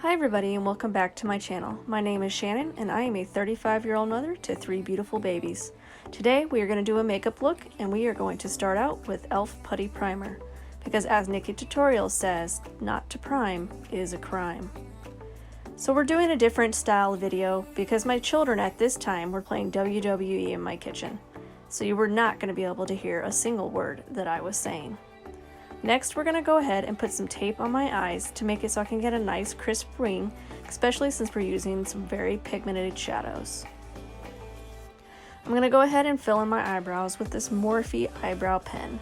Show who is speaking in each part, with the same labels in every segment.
Speaker 1: Hi everybody and welcome back to my channel. My name is Shannon and I am a 35-year-old mother to 3 beautiful babies. Today we are going to do a makeup look and we are going to start out with e.l.f. Putty Primer. Because as Nikki Tutorials says, not to prime is a crime. So we're doing a different style video because my children at this time were playing WWE in my kitchen. So you were not going to be able to hear a single word that I was saying. Next, we're going to go ahead and put some tape on my eyes to make it so I can get a nice crisp ring, especially since we're using some very pigmented shadows. I'm going to go ahead and fill in my eyebrows with this Morphe eyebrow pen.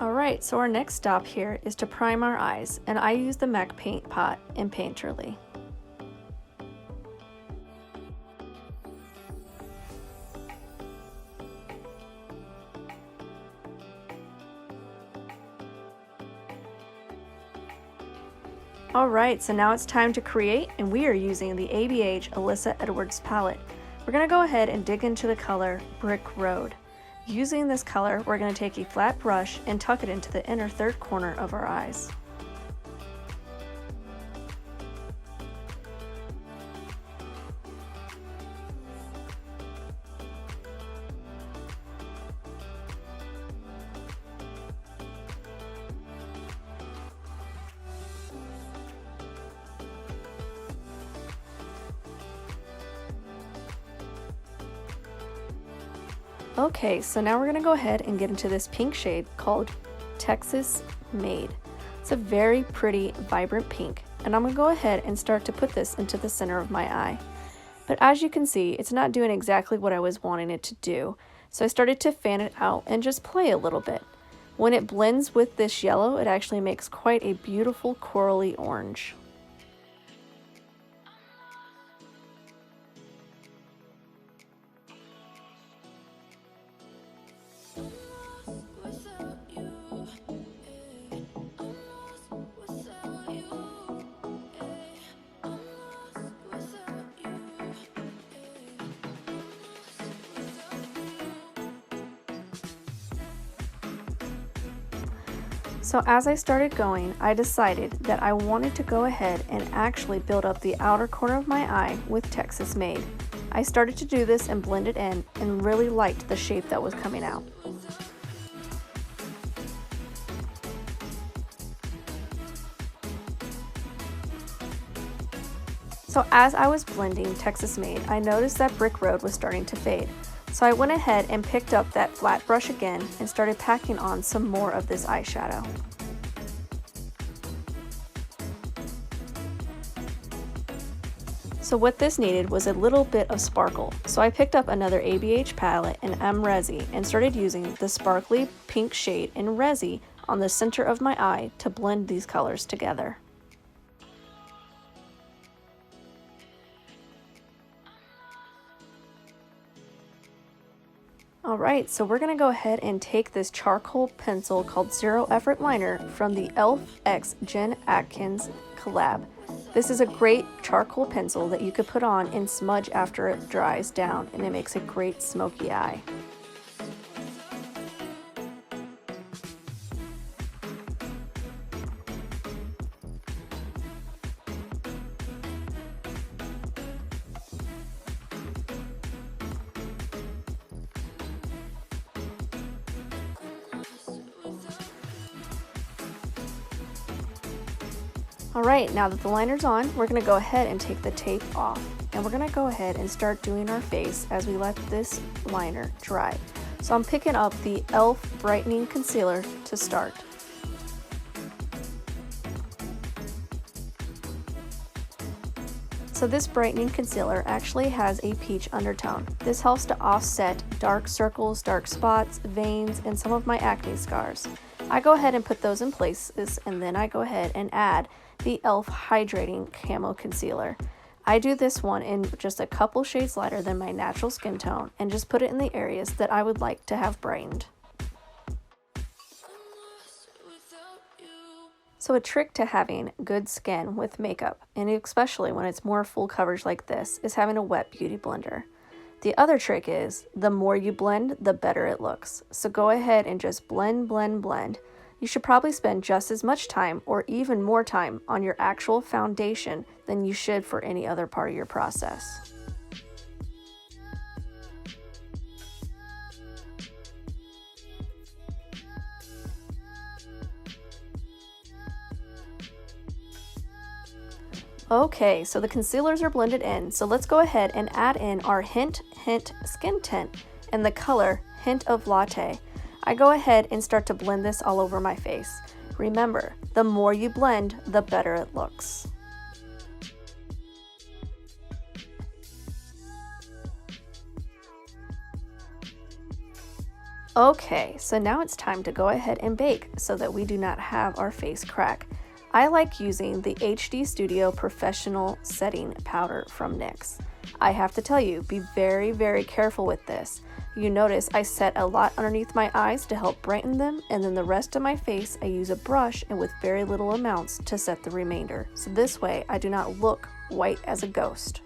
Speaker 1: Alright, so our next stop here is to prime our eyes, and I use the MAC Paint Pot in Painterly. Alright, so now it's time to create, and we are using the ABHxAlyssa Edwards palette. We're going to go ahead and dig into the color Brick Road. Using this color, we're going to take a flat brush and tuck it into the inner third corner of our eyes. Okay, so now we're going to go ahead and get into this pink shade called Texas Made. It's a very pretty, vibrant pink, and I'm going to go ahead and start to put this into the center of my eye. But as you can see, it's not doing exactly what I was wanting it to do, so I started to fan it out and just play a little bit. When it blends with this yellow, it actually makes quite a beautiful corally orange. So as I started going, I decided that I wanted to go ahead and actually build up the outer corner of my eye with Texas Made. I started to do this and blend it in and really liked the shape that was coming out. So as I was blending Texas Made, I noticed that Brick Road was starting to fade. So I went ahead and picked up that flat brush again and started packing on some more of this eyeshadow. So what this needed was a little bit of sparkle. So I picked up another ABH palette in Amrezy and started using the sparkly pink shade in Resi on the center of my eye to blend these colors together. Alright, so we're going to go ahead and take this charcoal pencil called Zero Effort Liner from the e.l.f. x Jen Atkins collab. This is a great charcoal pencil that you could put on and smudge after it dries down, and it makes a great smoky eye. Alright, now that the liner's on, we're going to go ahead and take the tape off. And we're going to go ahead and start doing our face as we let this liner dry. So I'm picking up the e.l.f. Brightening Concealer to start. So this brightening concealer actually has a peach undertone. This helps to offset dark circles, dark spots, veins, and some of my acne scars. I go ahead and put those in places, and then I go ahead and add the e.l.f. Hydrating Camo Concealer. I do this one in just a couple shades lighter than my natural skin tone and just put it in the areas that I would like to have brightened. So a trick to having good skin with makeup, and especially when it's more full coverage like this, is having a wet beauty blender. The other trick is, the more you blend, the better it looks. So go ahead and just blend, blend, blend. You should probably spend just as much time or even more time on your actual foundation than you should for any other part of your process. Okay, so the concealers are blended in, so let's go ahead and add in our Hint Skin Tint and the color Hint of Latte. I go ahead and start to blend this all over my face. Remember, the more you blend, the better it looks. Okay, so now it's time to go ahead and bake so that we do not have our face crack. I like using the HD Studio Professional Setting Powder from NYX. I have to tell you, be very, very careful with this. You notice I set a lot underneath my eyes to help brighten them, and then the rest of my face I use a brush and with very little amounts to set the remainder. So this way I do not look white as a ghost.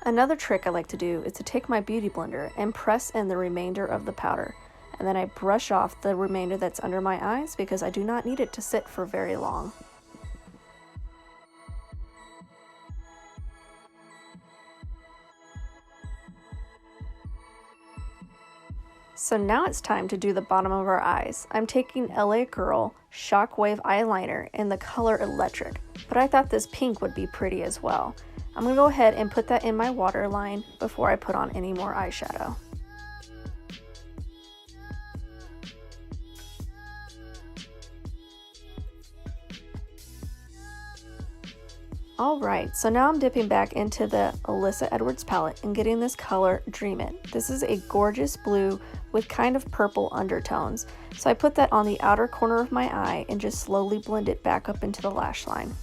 Speaker 1: Another trick I like to do is to take my beauty blender and press in the remainder of the powder, and then I brush off the remainder that's under my eyes because I do not need it to sit for very long. So now it's time to do the bottom of our eyes. I'm taking LA Girl Shockwave Eyeliner in the color Electric, but I thought this pink would be pretty as well. I'm going to go ahead and put that in my waterline before I put on any more eyeshadow. Alright, so now I'm dipping back into the Alyssa Edwards palette and getting this color Dream It. This is a gorgeous blue with kind of purple undertones. So I put that on the outer corner of my eye and just slowly blend it back up into the lash line.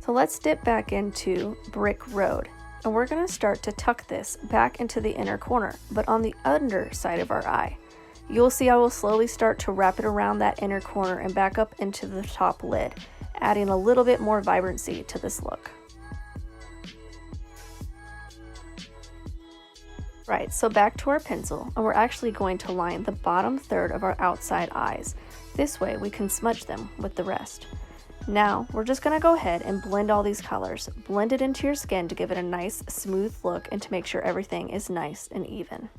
Speaker 1: So let's dip back into Brick Road, and we're going to start to tuck this back into the inner corner, but on the underside of our eye. You'll see I will slowly start to wrap it around that inner corner and back up into the top lid, adding a little bit more vibrancy to this look. Right, so back to our pencil, and we're actually going to line the bottom third of our outside eyes. This way we can smudge them with the rest. Now, we're just going to go ahead and blend all these colors. Blend it into your skin to give it a nice smooth look and to make sure everything is nice and even.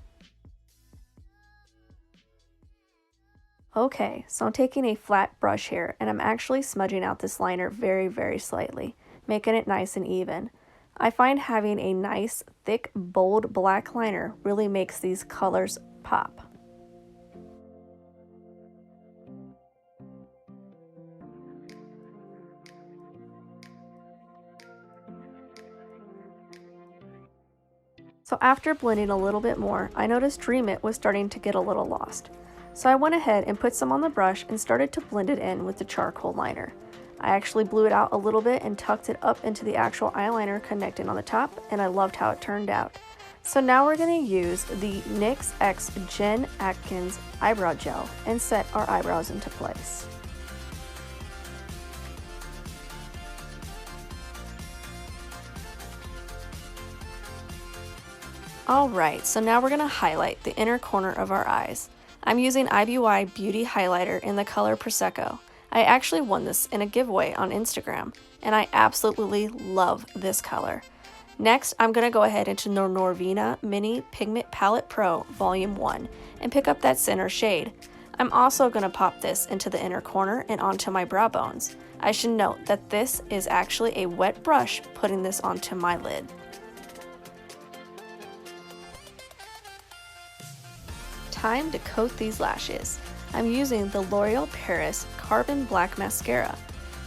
Speaker 1: Okay, so I'm taking a flat brush here and I'm actually smudging out this liner very, very slightly, making it nice and even. I find having a nice, thick, bold black liner really makes these colors pop. So after blending a little bit more, I noticed Dream It was starting to get a little lost. So I went ahead and put some on the brush and started to blend it in with the charcoal liner. I actually blew it out a little bit and tucked it up into the actual eyeliner connecting on the top, and I loved how it turned out. So now we're going to use the NYX X Jen Atkins Eyebrow Gel and set our eyebrows into place. Alright, so now we're going to highlight the inner corner of our eyes. I'm using IBY Beauty Highlighter in the color Prosecco. I actually won this in a giveaway on Instagram, and I absolutely love this color. Next, I'm going to go ahead into the Norvina Mini Pigment Palette Pro Volume 1 and pick up that center shade. I'm also going to pop this into the inner corner and onto my brow bones. I should note that this is actually a wet brush putting this onto my lid. Time to coat these lashes. I'm using the L'Oreal Paris Carbon Black Mascara.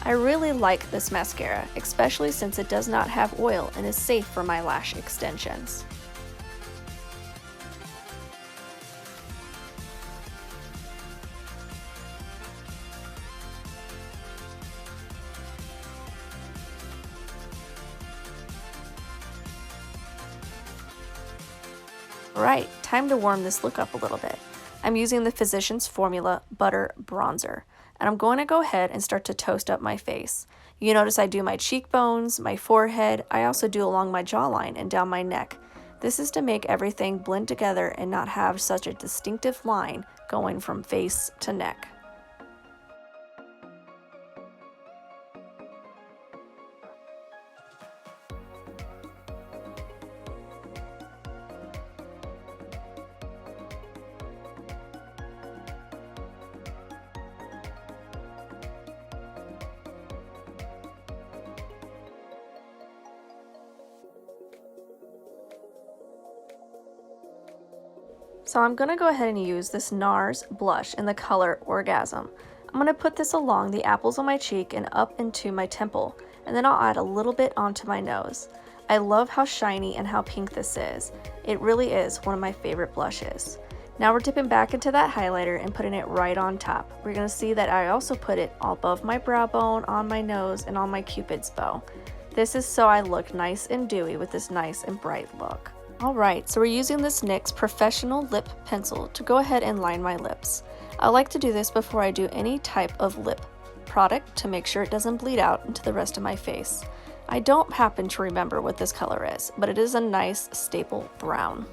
Speaker 1: I really like this mascara, especially since it does not have oil and is safe for my lash extensions. Alright, time to warm this look up a little bit. I'm using the Physicians Formula Butter Bronzer, and I'm going to go ahead and start to toast up my face. You notice I do my cheekbones, my forehead, I also do along my jawline and down my neck. This is to make everything blend together and not have such a distinctive line going from face to neck. So I'm going to go ahead and use this NARS blush in the color Orgasm. I'm going to put this along the apples on my cheek and up into my temple, and then I'll add a little bit onto my nose. I love how shiny and how pink this is. It really is one of my favorite blushes. Now we're dipping back into that highlighter and putting it right on top. We're going to see that I also put it all above my brow bone, on my nose, and on my cupid's bow. This is so I look nice and dewy with this nice and bright look. Alright, so we're using this NYX Professional Lip Pencil to go ahead and line my lips. I like to do this before I do any type of lip product to make sure it doesn't bleed out into the rest of my face. I don't happen to remember what this color is, but it is a nice staple brown.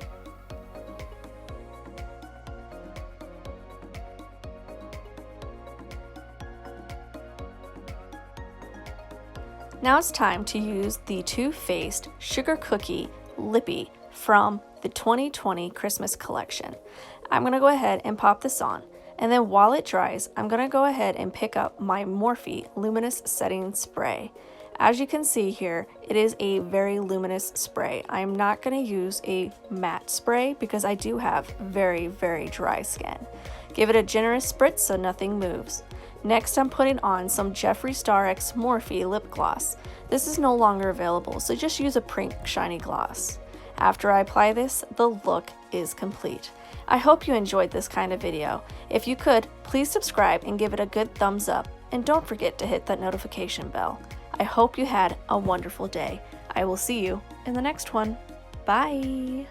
Speaker 1: Now it's time to use the Too Faced Sugar Cookie Lippy from the 2020 Christmas collection. I'm going to go ahead and pop this on, and then while it dries, I'm going to go ahead and pick up my Morphe Luminous Setting Spray. As you can see here, it is a very luminous spray. I'm not going to use a matte spray because I do have very, very dry skin. Give it a generous spritz so nothing moves. Next, I'm putting on some Jeffree Star X Morphe lip gloss. This is no longer available, so just use a pink shiny gloss. After I apply this, the look is complete. I hope you enjoyed this kind of video. If you could, please subscribe and give it a good thumbs up, and don't forget to hit that notification bell. I hope you had a wonderful day. I will see you in the next one. Bye!